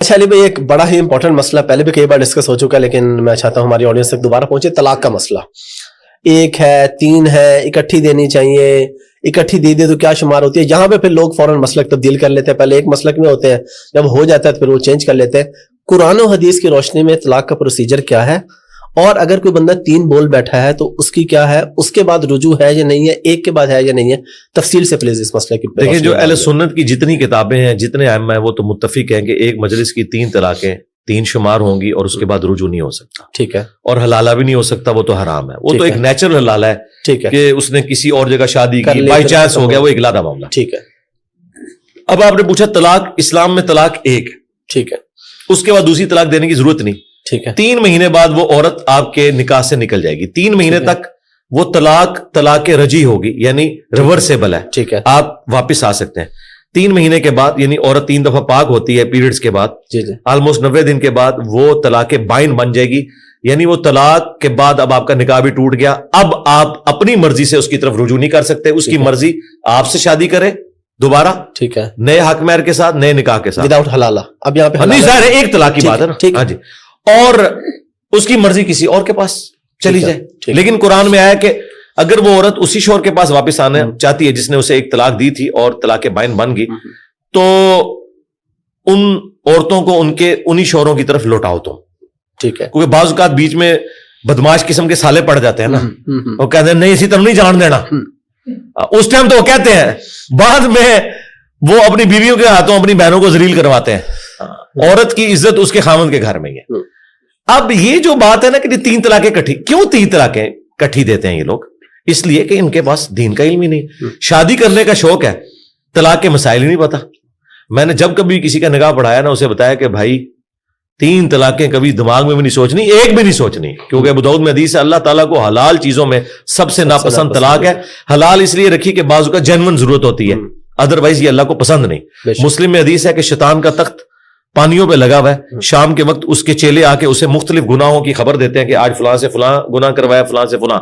اچھا علی بھائی، ایک بڑا ہی امپورٹنٹ مسئلہ پہلے بھی کئی بار ڈسکس ہو چکا ہے، لیکن میں چاہتا ہوں ہماری آڈینس تک دوبارہ پہنچے. طلاق کا مسئلہ، ایک ہے، تین ہے، اکٹھی دینی چاہیے، اکٹھی دے تو کیا شمار ہوتی ہے؟ یہاں پہ پھر لوگ فوراً مسلک تبدیل کر لیتے ہیں. پہلے ایک مسلک میں ہوتے ہیں، جب ہو جاتا ہے تو پھر وہ چینج کر لیتے ہیں. قرآن و حدیث کی روشنی میں طلاق کا پروسیجر کیا ہے؟ اور اگر کوئی بندہ تین بول بیٹھا ہے تو اس کی کیا ہے، اس کے بعد رجوع ہے یا نہیں ہے، ایک کے بعد ہے یا نہیں ہے؟ تفصیل سے پلیز اس مسئلے کی. دیکھیں، جو اہل سنت کی جتنی کتابیں ہیں، جتنے ائمہ ہیں، وہ تو متفق ہیں کہ ایک مجلس کی تین طلاقیں تین شمار ہوں گی اور اس کے بعد رجوع نہیں ہو سکتا. ٹھیک ہے. اور حلالہ بھی نہیں ہو سکتا، وہ تو حرام ہے. وہ تو ایک نیچرل حلالہ ہے. ٹھیک ہے. کہ اس نے کسی اور جگہ شادی کی، بائی چانس ہو گیا، وہ ایک علیحدہ معاملہ. ٹھیک ہے. اب آپ نے پوچھا طلاق اسلام میں طلاق ایک. ٹھیک ہے. اس کے بعد دوسری طلاق دینے کی ضرورت نہیں. ٹھیک ہے. 3 مہینے بعد وہ عورت آپ کے نکاح سے نکل جائے گی. 3 مہینے تک وہ طلاق رجی ہوگی، یعنی ریورسیبل ہے. ٹھیک ہے. آپ واپس آ سکتے ہیں. 3 مہینے کے بعد، یعنی عورت 3 دفعہ پاک ہوتی ہے پیریڈز کے بعد، آلموسٹ 90 دن کے بعد وہ طلاق بائن بن جائے گی. یعنی وہ طلاق کے بعد اب آپ کا نکاح بھی ٹوٹ گیا. اب آپ اپنی مرضی سے اس کی طرف رجوع نہیں کر سکتے. اس کی مرضی آپ سے شادی کرے دوبارہ. ٹھیک ہے. نئے حق مہر کے ساتھ، نئے نکاح کے ساتھ، وداؤٹ حلالہ. اب یہاں پہ نہیں، ظاہر ہے ایک طلاق کی بات ہے نا. ہاں جی. اور اس کی مرضی کسی اور کے پاس چلی جائے. لیکن قرآن میں آیا کہ اگر وہ عورت اسی شوہر کے پاس واپس آنا چاہتی ہے جس نے اسے ایک طلاق دی تھی اور طلاق بائن بن گئی، تو ان عورتوں کو ان کے انہی شوہروں کی طرف لوٹاؤ تم. ٹھیک ہے. کیونکہ بعض اوقات بیچ میں بدماش قسم کے سالے پڑ جاتے ہیں نا، وہ کہتے ہیں نہیں اسی طرح نہیں جان دینا. اس ٹائم تو وہ کہتے ہیں، بعد میں وہ اپنی بیویوں کے ہاتھوں اپنی بہنوں کو ذلیل کرواتے ہیں. عورت کی عزت اس کے خاوند کے گھر میں ہی ہے. اب یہ جو بات ہے نا کہ 3 طلاقیں کٹھی، کیوں 3 طلاقیں کٹھی دیتے ہیں یہ لوگ؟ اس لیے کہ ان کے پاس دین کا علم ہی نہیں. شادی کرنے کا شوق ہے، طلاق کے مسائل ہی نہیں پتا. میں نے جب کبھی کسی کا نکاح پڑھایا نا، اسے بتایا کہ بھائی 3 طلاقیں کبھی دماغ میں بھی نہیں سوچنی، ایک بھی نہیں سوچنی. کیونکہ ابو داؤد میں حدیث ہے، اللہ تعالیٰ کو حلال چیزوں میں سب سے ناپسند طلاق ہے. حلال اس لیے رکھی کہ بعض کا جینون ضرورت ہوتی ہے، ادروائز یہ اللہ کو پسند نہیں. مسلم میں حدیث ہے کہ شیطان کا تخت پانیوں پہ لگا ہوا ہے. شام کے وقت اس کے چیلے آ کے اسے مختلف گناہوں کی خبر دیتے ہیں کہ آج فلاں سے فلاں گناہ کروایا، فلاں سے فلاں.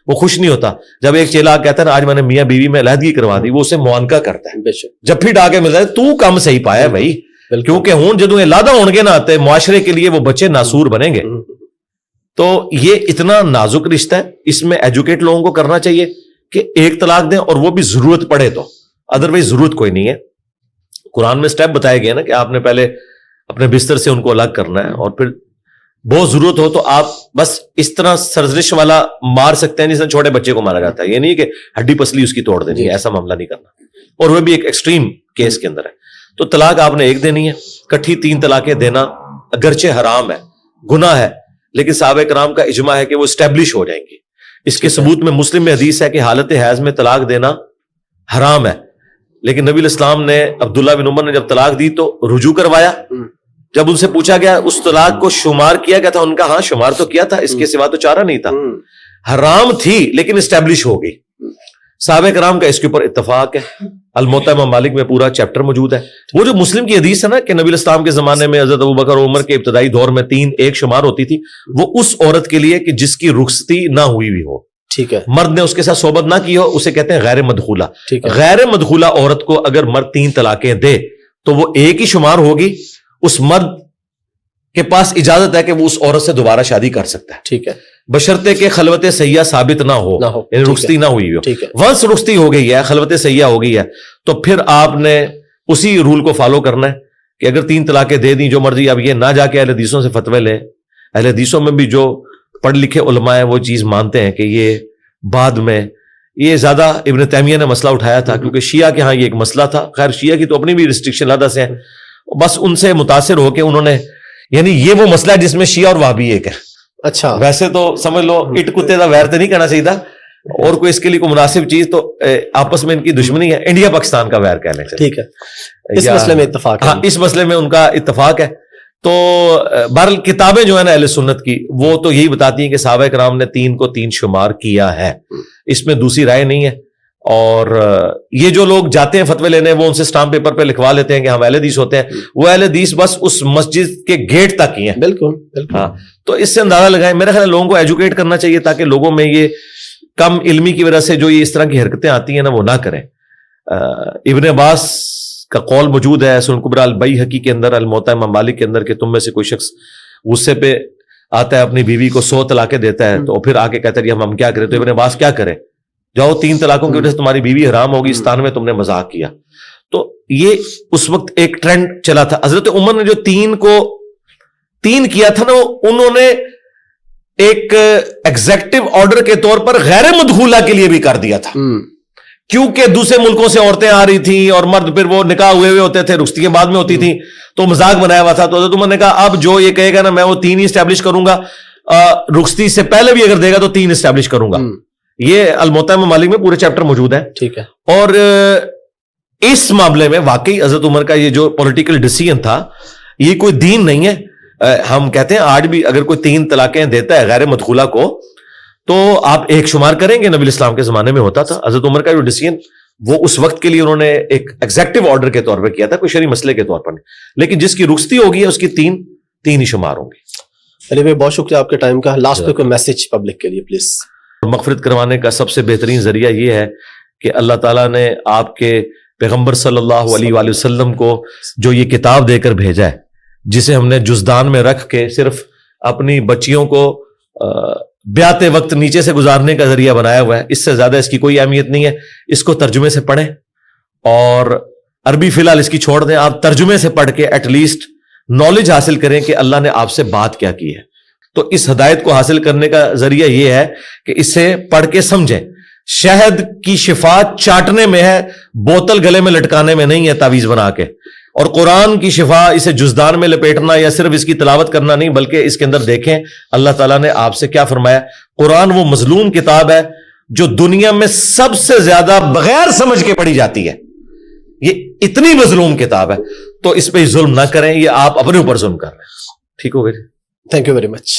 وہ خوش نہیں ہوتا. جب ایک چیلا کہتا ہے نا آج میں نے میاں بیوی میں علیحدگی کروا دی، وہ اسے معانقہ کرتا ہے. جب پھر ڈاکے ملتا ہے تو کم صحیح پایا ہے بھائی، کیونکہ ہوں جدوں علیحدہ ہون گے نا تے معاشرے کے لیے وہ بچے ناسور بنیں گے. تو یہ اتنا نازک رشتہ ہے، اس میں ایجوکیٹ لوگوں کو کرنا چاہیے کہ ایک طلاق دیں، اور وہ بھی ضرورت پڑے تو، ادروائز ضرورت کوئی نہیں ہے. قرآن میں سٹیپ بتائے گئے نا کہ آپ نے پہلے اپنے بستر سے ان کو الگ کرنا ہے، اور پھر بہت ضرورت ہو تو آپ بس اس طرح سرزرش والا مار سکتے ہیں جس طرح چھوٹے بچے کو مارا جاتا ہے. یہ نہیں کہ ہڈی پسلی اس کی توڑ دینی ہے، ایسا معاملہ نہیں کرنا، اور وہ بھی ایک ایکسٹریم کیس کے اندر ہے. تو طلاق آپ نے ایک دینی ہے. کٹھی 3 طلاقیں دینا اگرچہ حرام ہے، گناہ ہے، لیکن صحابہ کرام کا اجماع ہے کہ وہ اسٹیبلش ہو جائیں گی. اس کے ثبوت میں مسلم میں حدیث ہے کہ حالت حیض میں طلاق دینا حرام ہے، لیکن نبی علیہ السلام نے عبداللہ بن عمر نے جب طلاق دی تو رجوع کروایا. جب ان سے پوچھا گیا اس طلاق کو شمار کیا گیا تھا، ان کا ہاں شمار تو کیا تھا، اس کے سوا تو چارہ نہیں تھا. حرام تھی لیکن اسٹیبلش ہو گئی. صحابہ کرام کا اس کے اوپر اتفاق ہے. الموطا امام مالک میں پورا چیپٹر موجود ہے. وہ جو مسلم کی حدیث ہے نا کہ نبی علیہ السلام کے زمانے میں حضرت ابوبکر اور عمر کے ابتدائی دور میں 3 ایک شمار ہوتی تھی، وہ اس عورت کے لیے کہ جس کی رخصتی نہ ہوئی بھی ہو. ٹھیک ہے. مرد نے اس کے ساتھ صحبت نہ کی ہو، اسے کہتے ہیں غیر مدخولہ. غیر مدخولہ عورت کو اگر مرد 3 طلاقیں دے تو وہ ایک ہی شمار ہوگی. اس مرد کے پاس اجازت ہے کہ وہ اس عورت سے دوبارہ شادی کر سکتا ہے. ٹھیک ہے. بشرطے کہ خلوت سیاح ثابت نہ ہو، یعنی رخصتی نہ ہوئی ہو. ونس رخصتی ہو گئی ہے، خلوت سیاح ہو گئی ہے، تو پھر آپ نے اسی رول کو فالو کرنا ہے کہ اگر 3 طلاقیں دے دیں جو مرضی. اب یہ نہ جا کے اہل حدیثوں سے فتوے لیں. اہل حدیثوں میں بھی جو پڑھ لکھے علماء ہیں وہ چیز مانتے ہیں کہ یہ بعد میں، یہ زیادہ ابن تیمیہ نے مسئلہ اٹھایا تھا کیونکہ شیعہ کے ہاں یہ ایک مسئلہ تھا. خیر شیعہ کی تو اپنی بھی ریسٹرکشن علیحدہ سے ہیں، بس ان سے متاثر ہو کے انہوں نے، یعنی یہ وہ مسئلہ ہے جس میں شیعہ اور وہابی ایک ہے. اچھا ویسے تو سمجھ لو اٹ کتے دا ویر تو نہیں کہنا چاہیے تھا، اور کوئی اس کے لیے کوئی مناسب چیز تو آپس میں ان کی دشمنی ہے. انڈیا پاکستان کا ویر کہہ لیں. ٹھیک ہے. اس مسئلے میں اتفاق ہے. ہاں اس مسئلے میں ان کا اتفاق ہے. تو بہرحال کتابیں جو ہے نا اہل سنت کی وہ تو یہی بتاتی ہیں کہ صحابہ کرام نے 3 کو 3 شمار کیا ہے. اس میں دوسری رائے نہیں ہے. اور یہ جو لوگ جاتے ہیں فتوے لینے، وہ ان سے اسٹامپ پیپر پہ لکھوا لیتے ہیں کہ ہم اہل حدیث ہوتے ہیں. وہ اہل حدیث بس اس مسجد کے گیٹ تک ہی ہیں. بالکل بالکل. ہاں تو اس سے اندازہ لگائیں. میرا خیال ہے لوگوں کو ایجوکیٹ کرنا چاہیے تاکہ لوگوں میں یہ کم علمی کی وجہ سے جو یہ اس طرح کی حرکتیں آتی ہیں نا وہ نہ کریں. ابن عباس کا قول موجود ہے سنن کبری البیہقی کے اندر، الموطا امام مالک کے اندر، کہ تم میں سے کوئی شخص غصے پہ آتا ہے اپنی بیوی کو 100 طلاقیں دیتا ہے تو پھر آ کے کہتا ہے ہم کیا کریں، تو ابن عباس کیا کرے، جاؤ 3 طلاقوں کی وجہ سے تمہاری بیوی حرام ہوگی، اس تان میں تم نے مذاق کیا. تو یہ اس وقت ایک ٹرینڈ چلا تھا. حضرت عمر نے جو 3 کیا تھا نا، انہوں نے ایک ایگزیکٹو آرڈر کے طور پر غیر مدخولہ کے لیے بھی کر دیا تھا، کیونکہ دوسرے ملکوں سے عورتیں آ رہی تھیں اور مرد پھر وہ نکاح ہوئے ہوتے تھے، رخصتی کے بعد میں ہوتی تھی، تو مذاق بنایا ہوا تھا. تو حضرت عمر نے کہا اب جو یہ کہے گا نا میں وہ 3 ہی اسٹیبلش کروں گا، رخصتی سے پہلے بھی اگر دے گا تو 3 اسٹیبلش کروں گا. یہ الموطا امام مالک میں پورے چیپٹر موجود ہے. ٹھیک ہے. اور اس معاملے میں واقعی حضرت عمر کا یہ جو پولیٹیکل ڈیسیژن تھا یہ کوئی دین نہیں ہے. ہم کہتے ہیں آج بھی اگر کوئی 3 طلاقیں دیتا ہے غیر مدخولہ کو تو آپ ایک شمار کریں گے نبی اسلام کے زمانے میں ہوتا تھا. حضرت عمر کا جو ڈیسیژن وہ اس وقت کے لیے انہوں نے ایک ایگزیکٹو آرڈر کے طور پہ کیا تھا، کوئی شرعی مسئلے کے طور پر نہیں. لیکن جس کی رخصتی ہوگی اس کی 3 ہی شمار ہوں گی. علی بھائی بہت شکریہ آپ کے ٹائم کا. لاسٹ پہ کوئی میسج پبلک کے لیے پلیز. مغفرت کروانے کا سب سے بہترین ذریعہ یہ ہے کہ اللہ تعالیٰ نے آپ کے پیغمبر صلی اللہ علیہ وآلہ وسلم کو جو یہ کتاب دے کر بھیجا ہے، جسے ہم نے جزدان میں رکھ کے صرف اپنی بچیوں کو بیاتے وقت نیچے سے گزارنے کا ذریعہ بنایا ہوا ہے. اس سے زیادہ اس کی کوئی اہمیت نہیں ہے. اس کو ترجمے سے پڑھیں، اور عربی فی الحال اس کی چھوڑ دیں، آپ ترجمے سے پڑھ کے ایٹ لیسٹ نالج حاصل کریں کہ اللہ نے آپ سے بات کیا کی ہے. تو اس ہدایت کو حاصل کرنے کا ذریعہ یہ ہے کہ اسے پڑھ کے سمجھیں. شہد کی شفا چاٹنے میں ہے، بوتل گلے میں لٹکانے میں نہیں ہے تعویذ بنا کے. اور قرآن کی شفا اسے جزدان میں لپیٹنا یا صرف اس کی تلاوت کرنا نہیں، بلکہ اس کے اندر دیکھیں اللہ تعالیٰ نے آپ سے کیا فرمایا. قرآن وہ مظلوم کتاب ہے جو دنیا میں سب سے زیادہ بغیر سمجھ کے پڑھی جاتی ہے. یہ اتنی مظلوم کتاب ہے، تو اس پہ ظلم نہ کریں، یہ آپ اپنے اوپر ظلم کر رہے ہیں. ٹھیک ہو گئے. Thank you very much.